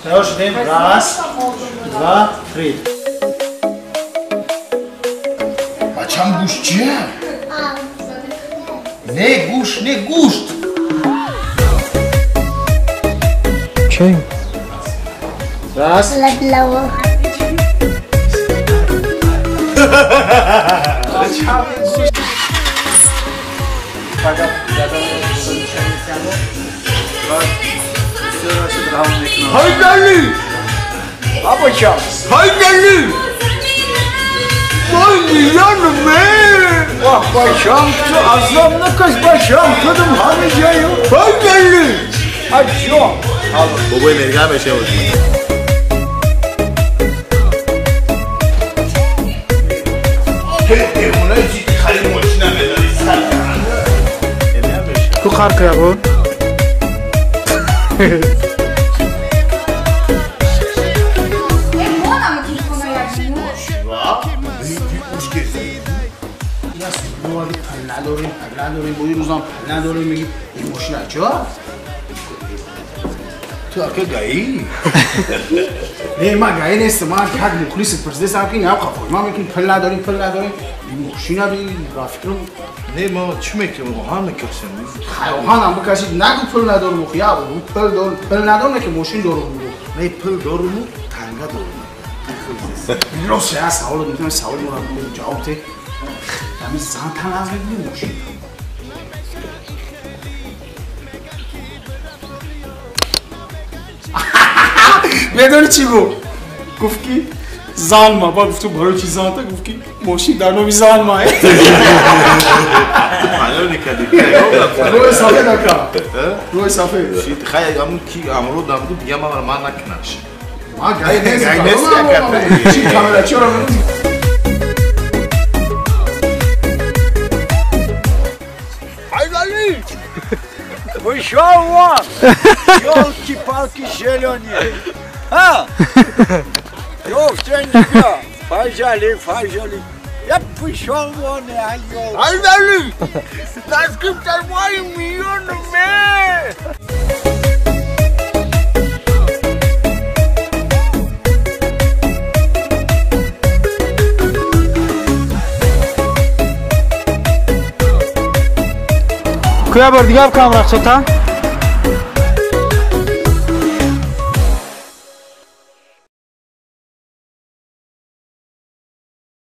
تمام شدیم. راست 2 3 بچم گوشت چیه؟ نه گوشت نه گوشت چی؟ راست لبلو Haydarlı! Babacığım. Haydarlı! Vay milyonum be! Vah başım şu azamlı kız başım kızım hamiceyim. Haydarlı! Acıyor. بابای مرگم بشه تو خرق یا بود؟ نداریم بودی روزم نداریم میگیم این ماشین اچه تو اکه گایی؟ نه من گایی نیست من که مخلیص پرسیده سرم که نه خفای ما میگیم پل نداریم این ماشین بی رافیک رو نه ما چی میکنیم؟ اوهان میکشیم اوهان هم بکشید نگو پل نداریم خیاه بود پل نداریم که ماشین دارم نه پل دارم تنگه دارم درسته از سوال رو میتونم سوال رو جواب ته همین زن تن از بگیم ماشین بدونی چی گفت که زن ما با گفتو برای چی زن تا گفت که ماشین در نوی زن ماه پنیار نکردی روی صافه نکن روی صافه خیلی همون کی امرو نبودو بگم من نکنش ما گایی نیست نکرد چی کاملا چی رو میگم Вышел елки-палки зеленые. А? Ёлки-палки, фажали. Я пошел вон, а ёлки. Айдали! Насколько мои миллионы ме! کویا بار دیگه هم کام رخصتا